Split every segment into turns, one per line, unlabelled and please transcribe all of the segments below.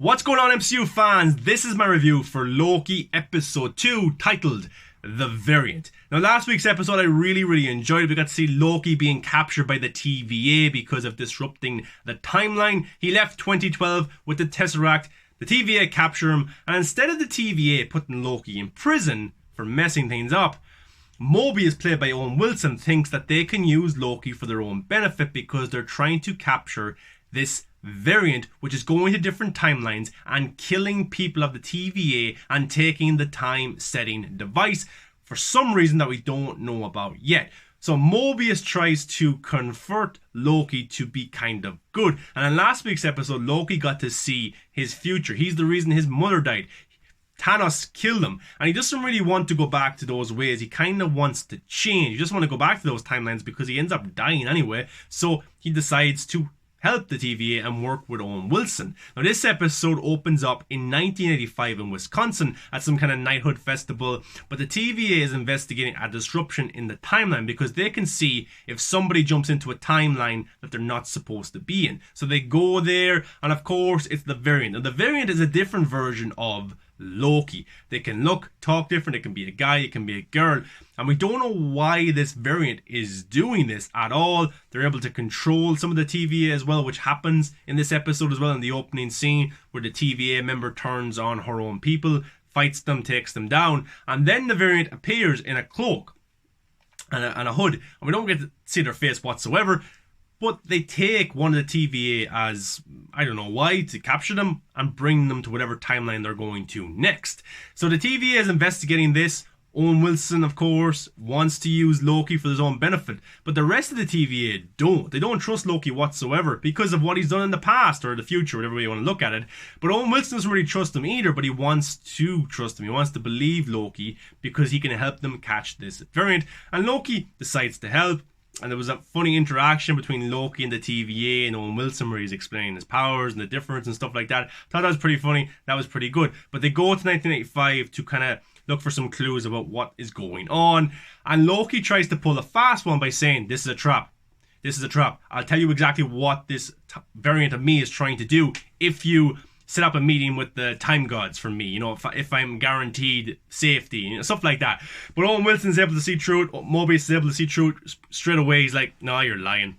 What's going on, MCU fans? This is my review for Loki episode 2 titled The Variant. Now, last week's episode I really enjoyed. We got to see Loki being captured by the TVA because of disrupting the timeline. He left 2012 with the Tesseract. The TVA capture him, and instead of the TVA putting Loki in prison for messing things up, Mobius, played by Owen Wilson, thinks that they can use Loki for their own benefit because they're trying to capture this variant which is going to different timelines and killing people of the TVA and taking the time-setting device for some reason that we don't know about yet. So Mobius tries to convert Loki to be kind of good. And in last week's episode, Loki got to see his future. He's the reason his mother died. Thanos killed him, and he doesn't really want to go back to those ways. He kind of wants to change. He just want to go back to those timelines because he ends up dying anyway. So he decides to help the TVA and work with Owen Wilson. Now, this episode opens up in 1985 in Wisconsin at some kind of knighthood festival, but the TVA is investigating a disruption in the timeline because they can see if somebody jumps into a timeline that they're not supposed to be in. So they go there, and of course, it's the variant. Now, the variant is a different version of Loki. They can look, talk different. It can be a guy, it can be a girl, and we don't know why this variant is doing this at all. They're able to control some of the TVA as well, which happens in this episode as well, in the opening scene where the TVA member turns on her own people, fights them, takes them down, and then the variant appears in a cloak and a hood, and we don't get to see their face whatsoever. But they take one of the TVA as, I don't know why, to capture them and bring them to whatever timeline they're going to next. So the TVA is investigating this. Owen Wilson, of course, wants to use Loki for his own benefit. But the rest of the TVA don't. They don't trust Loki whatsoever because of what he's done in the past or the future, whatever way you want to look at it. But Owen Wilson doesn't really trust him either, but he wants to trust him. He wants to believe Loki because he can help them catch this variant. And Loki decides to help. And there was a funny interaction between Loki and the TVA and Owen Wilson where he's explaining his powers and the difference and stuff like that. I thought that was pretty funny. That was pretty good. But they go to 1985 to kind of look for some clues about what is going on. And Loki tries to pull a fast one by saying, this is a trap. This is a trap. I'll tell you exactly what this variant of me is trying to do if you set up a meeting with the time gods for me, if I'm guaranteed safety, stuff like that. But Owen Wilson's able to see through it. Mobius is able to see through it straight away. He's like, no, you're lying.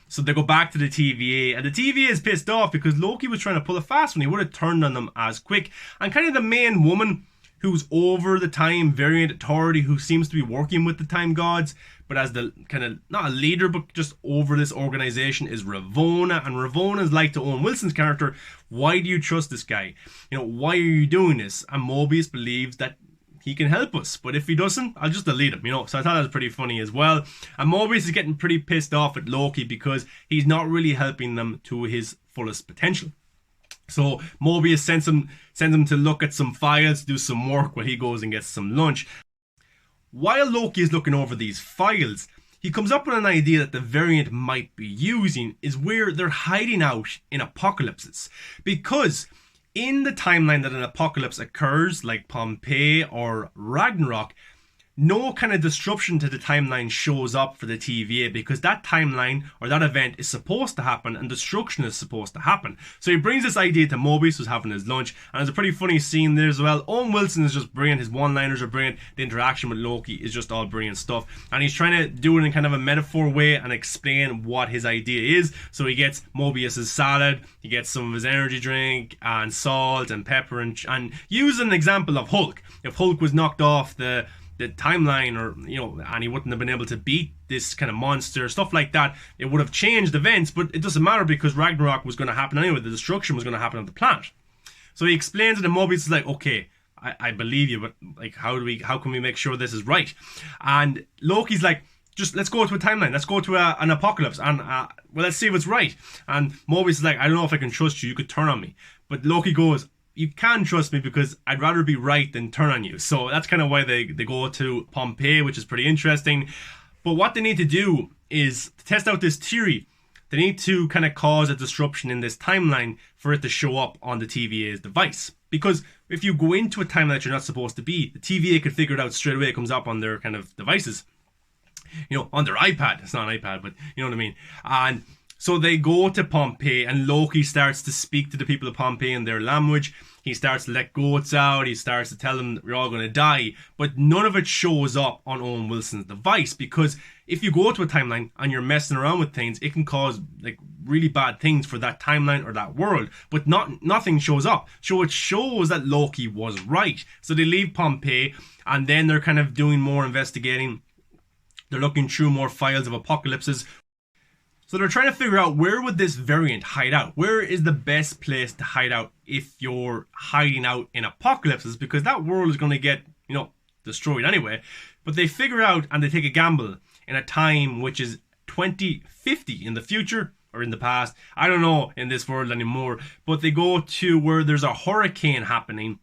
So they go back to the TVA, and the TVA is pissed off because Loki was trying to pull a fast one. He would have turned on them as quick. And kind of the main woman who's over the time variant authority, who seems to be working with the time gods, but as the kind of, not a leader, but just over this organization, is Ravonna. And Ravonna's like to Owen Wilson's character, why do you trust this guy? Why are you doing this? And Mobius believes that he can help us, but if he doesn't, I'll just delete him, So I thought that was pretty funny as well. And Mobius is getting pretty pissed off at Loki because he's not really helping them to his fullest potential. So Mobius sends him to look at some files, do some work while he goes and gets some lunch. While Loki is looking over these files, he comes up with an idea that the variant might be using is where they're hiding out in apocalypses. Because in the timeline that an apocalypse occurs, like Pompeii or Ragnarok, no kind of disruption to the timeline shows up for the TVA because that timeline or that event is supposed to happen and destruction is supposed to happen. So he brings this idea to Mobius, who's having his lunch, and there's a pretty funny scene there as well. Owen Wilson is just brilliant. His one-liners are brilliant. The interaction with Loki is just all brilliant stuff. And he's trying to do it in kind of a metaphor way and explain what his idea is. So he gets Mobius's salad, he gets some of his energy drink and salt and pepper and use an example of Hulk. If Hulk was knocked off the timeline, or and he wouldn't have been able to beat this kind of monster, stuff like that, it would have changed events, but it doesn't matter because Ragnarok was going to happen anyway. The destruction was going to happen on the planet. So he explains it, and Mobius is like, okay, I believe you, but like, how can we make sure this is right? And Loki's like, just let's go to a timeline, let's go to an apocalypse, and let's see if it's right. And Mobius is like, I don't know if I can trust you, you could turn on me. But Loki goes, you can trust me because I'd rather be right than turn on you. So that's kind of why they go to Pompeii, which is pretty interesting. But what they need to do is to test out this theory. They need to kind of cause a disruption in this timeline for it to show up on the TVA's device. Because if you go into a timeline that you're not supposed to be, the TVA could figure it out straight away. It comes up on their kind of devices. On their iPad. It's not an iPad, but you know what I mean. And So they go to Pompeii, and Loki starts to speak to the people of Pompeii in their language. He starts to let goats out. He starts to tell them that we're all going to die. But none of it shows up on Owen Wilson's device, because if you go to a timeline and you're messing around with things, it can cause like really bad things for that timeline or that world. But nothing shows up. So it shows that Loki was right. So they leave Pompeii, and then they're kind of doing more investigating. They're looking through more files of apocalypses. So they're trying to figure out, where would this variant hide out? Where is the best place to hide out if you're hiding out in apocalypses? Because that world is going to get, destroyed anyway. But they figure out, and they take a gamble in a time which is 2050 in the future or in the past. I don't know in this world anymore. But they go to where there's a hurricane happening,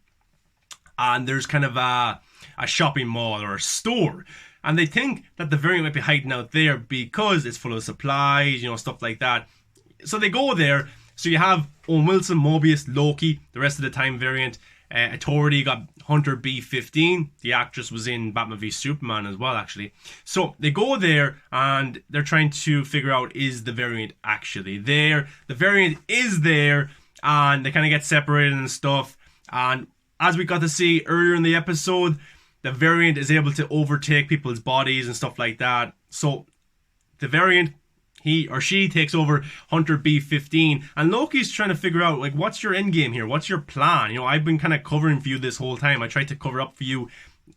and there's kind of a shopping mall or a store. And they think that the variant might be hiding out there because it's full of supplies, stuff like that. So they go there. So you have Owen Wilson, Mobius, Loki, the rest of the time variant. Authority got Hunter B-15. The actress was in Batman v Superman as well, actually. So they go there, and they're trying to figure out, is the variant actually there? The variant is there, and they kind of get separated and stuff. And as we got to see earlier in the episode, the variant is able to overtake people's bodies and stuff like that. So the variant, he or she takes over Hunter B-15, and Loki's trying to figure out, like, what's your end game here? What's your plan? I've been kind of covering for you this whole time. I tried to cover up for you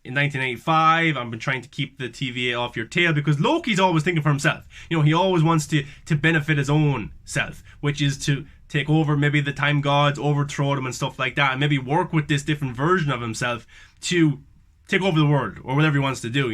in 1985. I've been trying to keep the TVA off your tail, because Loki's always thinking for himself. He always wants to benefit his own self, which is to take over maybe the time gods, overthrow them and stuff like that, and maybe work with this different version of himself to take over the world, or whatever he wants to do,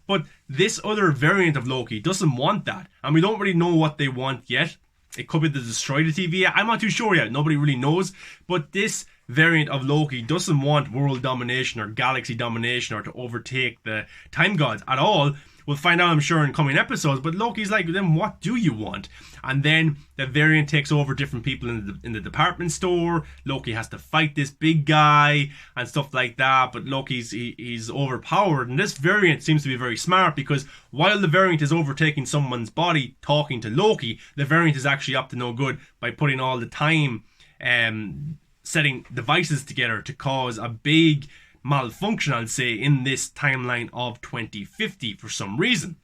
But this other variant of Loki doesn't want that, and we don't really know what they want yet. It could be to destroy the TVA. I'm not too sure yet. Nobody really knows. But this variant of Loki doesn't want world domination or galaxy domination or to overtake the time gods at all. We'll find out, I'm sure, in coming episodes. But Loki's like, then what do you want? And then the variant takes over different people in the department store. Loki has to fight this big guy and stuff like that. But Loki's he's overpowered. And this variant seems to be very smart, because while the variant is overtaking someone's body, talking to Loki, the variant is actually up to no good by putting all the time setting devices together to cause a big malfunction, I'd say, in this timeline of 2050 for some reason.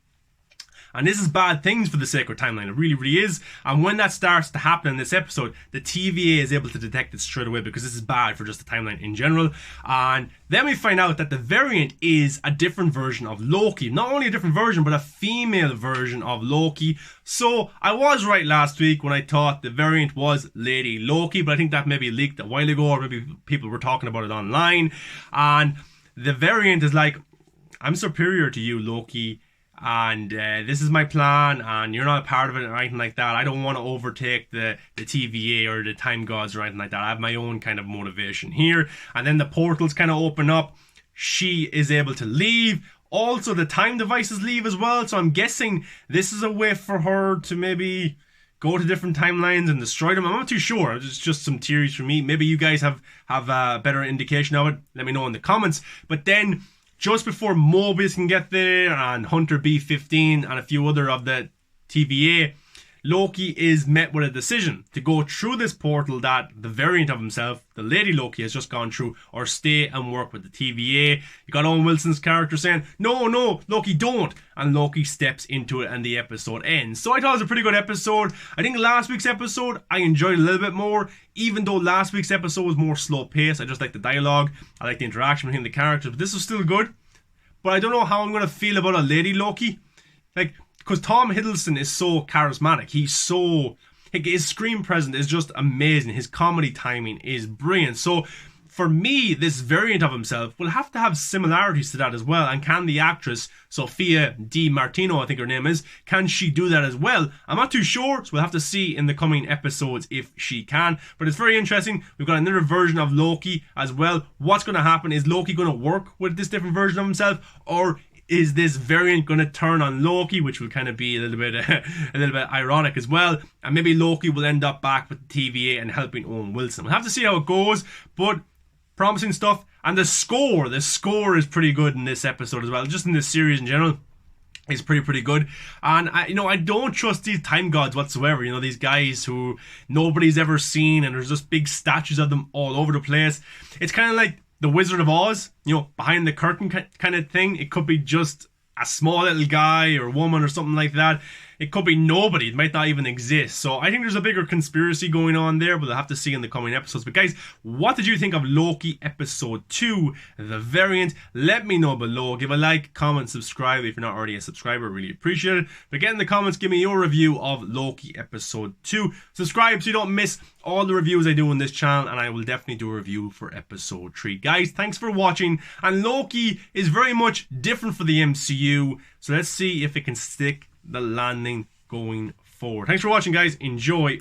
And this is bad things for the sacred timeline. It really, really is. And when that starts to happen in this episode, the TVA is able to detect it straight away, because this is bad for just the timeline in general. And then we find out that the variant is a different version of Loki. Not only a different version, but a female version of Loki. So I was right last week when I thought the variant was Lady Loki, but I think that maybe leaked a while ago, or maybe people were talking about it online. And the variant is like, I'm superior to you, Loki, and this is my plan, and you're not a part of it or anything like that. I don't want to overtake the TVA or the time gods or anything like that. I have my own kind of motivation here. And then the portals kind of open up. She is able to leave. Also, the time devices leave as well. So I'm guessing this is a way for her to maybe go to different timelines and destroy them. I'm not too sure. It's just some theories from me. Maybe you guys have a better indication of it. Let me know in the comments. But then, just before Mobius can get there, and Hunter B-15 and a few other of the TVA, Loki is met with a decision to go through this portal that the variant of himself, the Lady Loki, has just gone through, or stay and work with the TVA. You got Owen Wilson's character saying, no, Loki, don't. And Loki steps into it, and the episode ends. So I thought it was a pretty good episode. I think last week's episode, I enjoyed a little bit more, even though last week's episode was more slow paced. I just like the dialogue. I like the interaction between the characters, but this was still good. But I don't know how I'm going to feel about a Lady Loki. Because Tom Hiddleston is so charismatic. His screen presence is just amazing. His comedy timing is brilliant. So for me, this variant of himself will have to have similarities to that as well. And can the actress, Sophia Di Martino, I think her name is, can she do that as well? I'm not too sure, so we'll have to see in the coming episodes if she can. But it's very interesting. We've got another version of Loki as well. What's going to happen? Is Loki going to work with this different version of himself? Or is this variant going to turn on Loki, which will kind of be a little bit ironic as well? And maybe Loki will end up back with the TVA and helping Owen Wilson. We'll have to see how it goes, but promising stuff. And the score is pretty good in this episode as well, just in this series in general. is pretty good. And I don't trust these time gods whatsoever. These guys who nobody's ever seen, and there's just big statues of them all over the place. It's kind of like the Wizard of Oz, behind the curtain kind of thing. It could be just a small little guy or woman or something like that. It could be nobody. It might not even exist. So I think there's a bigger conspiracy going on there, but we'll have to see in the coming episodes. But guys, what did you think of Loki episode 2, The Variant? Let me know below. Give a like, comment, subscribe if you're not already a subscriber. Really appreciate it. But get in the comments, give me your review of Loki episode 2. Subscribe so you don't miss all the reviews I do on this channel, and I will definitely do a review for episode 3. Guys, thanks for watching. And Loki is very much different for the MCU, so let's see if it can stick the landing going forward. Thanks for watching, guys. Enjoy.